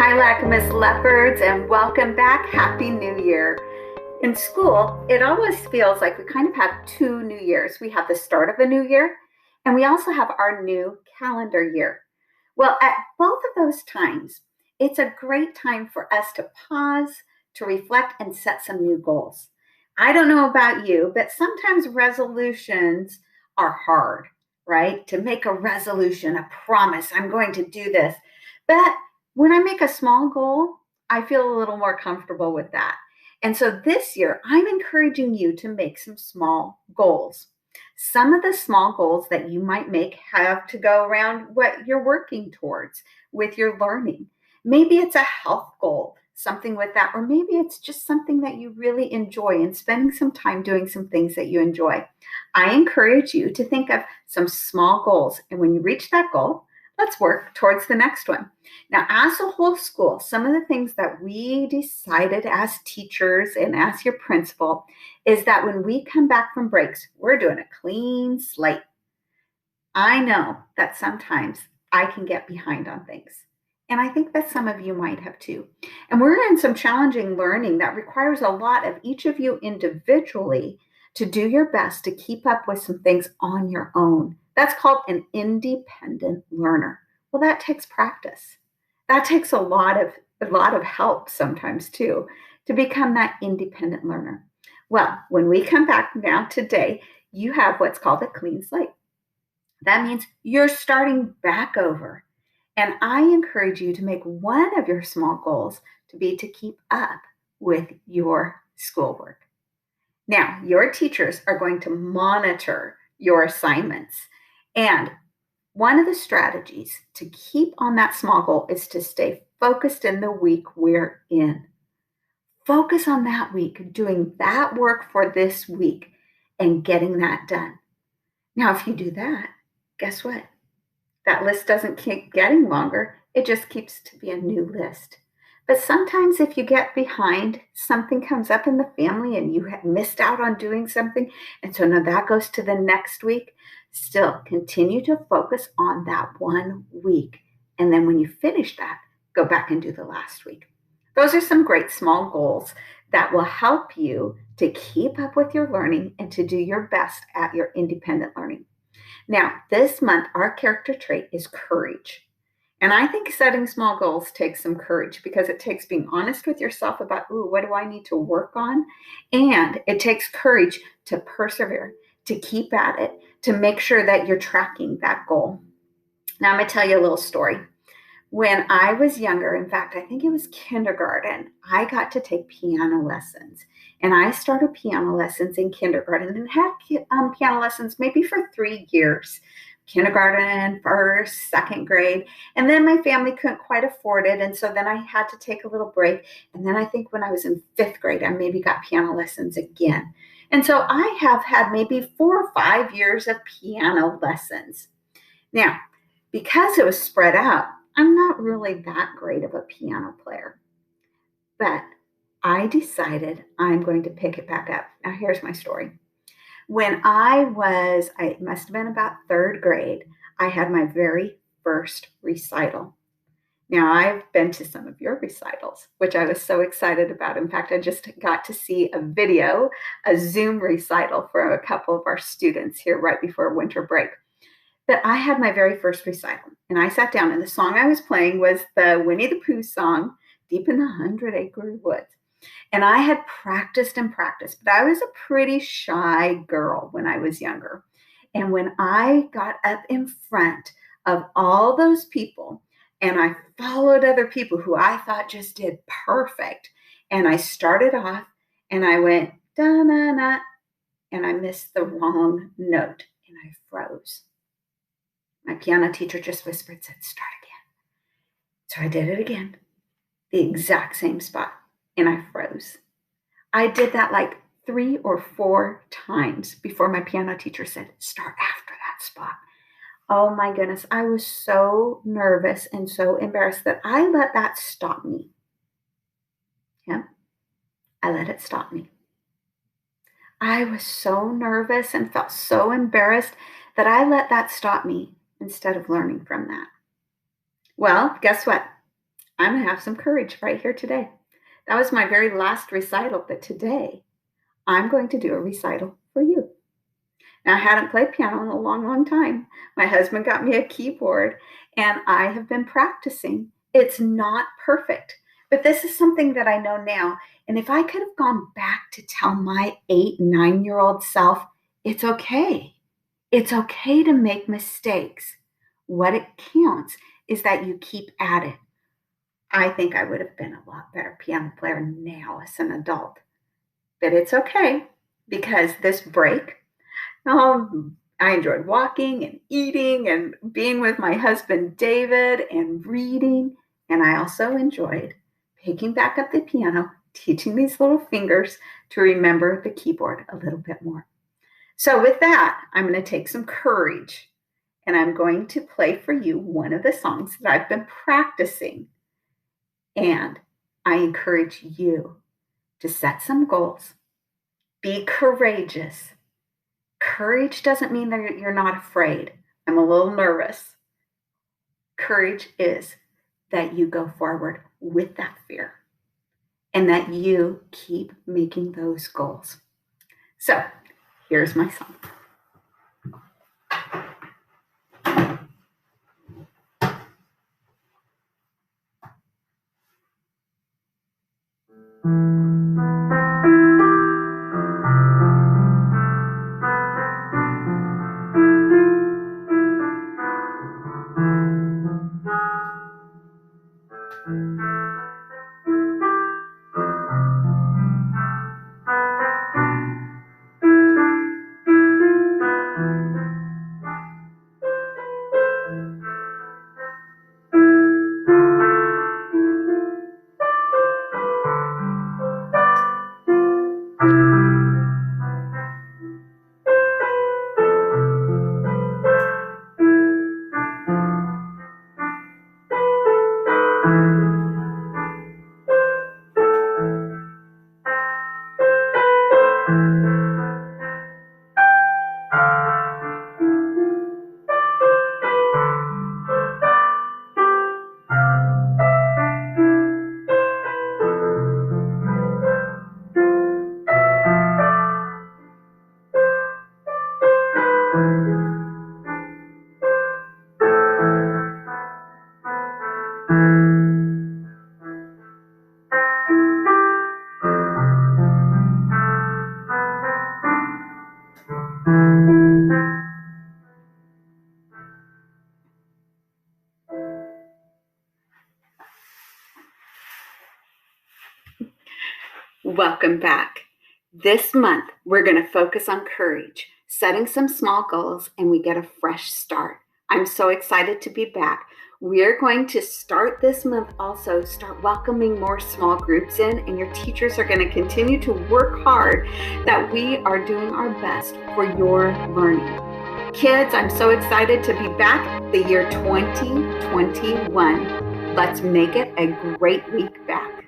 Hi, Lacamas Leopards, and welcome back. Happy New Year. In school, it always feels like we kind of have two New Years. We have the start of a new year, and we also have our new calendar year. Well, at both of those times, it's a great time for us to pause, to reflect, and set some new goals. I don't know about you, but sometimes resolutions are hard, right? To make a resolution, a promise, I'm going to do this. But when I make a small goal, I feel a little more comfortable with that. And so this year, I'm encouraging you to make some small goals. Some of the small goals that you might make have to go around what you're working towards with your learning. Maybe it's a health goal, something with that, or maybe it's just something that you really enjoy and spending some time doing some things that you enjoy. I encourage you to think of some small goals. And when you reach that goal, let's work towards the next one. Now, as a whole school, some of the things that we decided as teachers and as your principal is that when we come back from breaks, we're doing a clean slate. I know that sometimes I can get behind on things. And I think that some of you might have too. And we're in some challenging learning that requires a lot of each of you individually to do your best to keep up with some things on your own. That's called an independent learner. Well, that takes practice. That takes a lot of help sometimes too to become that independent learner. Well, when we come back now today, you have what's called a clean slate. That means you're starting back over. And I encourage you to make one of your small goals to be to keep up with your schoolwork. Now, your teachers are going to monitor your assignments. And one of the strategies to keep on that small goal is to stay focused in the week we're in. Focus on that week, doing that work for this week and getting that done. Now, if you do that, guess what? That list doesn't keep getting longer. It just keeps to be a new list. But sometimes if you get behind, something comes up in the family and you have missed out on doing something. And so now that goes to the next week. Still continue to focus on that 1 week. And then when you finish that, go back and do the last week. Those are some great small goals that will help you to keep up with your learning and to do your best at your independent learning. Now, this month, our character trait is courage. And I think setting small goals takes some courage because it takes being honest with yourself about, what do I need to work on? And it takes courage to persevere, to keep at it, to make sure that you're tracking that goal. Now, I'm going to tell you a little story. When I was younger, in fact, I think it was kindergarten, I got to take piano lessons. And I started piano lessons in kindergarten and had piano lessons maybe for 3 years. Kindergarten, first, second grade. And then my family couldn't quite afford it. And so then I had to take a little break. And then I think when I was in 5th grade, I maybe got piano lessons again. And so I have had maybe 4 or 5 years of piano lessons. Now, because it was spread out, I'm not really that great of a piano player. But I decided I'm going to pick it back up. Now, here's my story. When I must have been about 3rd grade, I had my very first recital. Now, I've been to some of your recitals, which I was so excited about. In fact, I just got to see a video, a Zoom recital for a couple of our students here right before winter break. But I had my very first recital, and I sat down, and the song I was playing was the Winnie the Pooh song, Deep in the 100-Acre Woods. And I had practiced and practiced, but I was a pretty shy girl when I was younger. And when I got up in front of all those people, and I followed other people who I thought just did perfect, and I started off, and I went, da-na-na, and I missed the wrong note, and I froze. My piano teacher just whispered, said, start again. So I did it again, the exact same spot, and I froze. I did that like 3 or 4 times before my piano teacher said, start after that spot. Oh my goodness, I was so nervous and so embarrassed that I let that stop me. Yeah, I let it stop me. I was so nervous and felt so embarrassed that I let that stop me instead of learning from that. Well, guess what? I'm going to have some courage right here today. That was my very last recital, but today I'm going to do a recital for you. Now, I hadn't played piano in a long, long time. My husband got me a keyboard, and I have been practicing. It's not perfect, but this is something that I know now. And if I could have gone back to tell my 8, 9-year-old self, it's okay. It's okay to make mistakes. What it counts is that you keep at it. I think I would have been a lot better piano player now as an adult. But it's okay because this break, I enjoyed walking and eating and being with my husband David and reading. And I also enjoyed picking back up the piano, teaching these little fingers to remember the keyboard a little bit more. So, with that, I'm going to take some courage and I'm going to play for you one of the songs that I've been practicing. And I encourage you to set some goals, be courageous. Courage doesn't mean that you're not afraid. I'm a little nervous. Courage is that you go forward with that fear and that you keep making those goals. So, here's my song. Welcome back. This month, we're going to focus on courage, setting some small goals, and we get a fresh start. I'm so excited to be back. We're going to start this month also, start welcoming more small groups in, and your teachers are going to continue to work hard that we are doing our best for your learning. Kids, I'm so excited to be back the year 2021. Let's make it a great week back.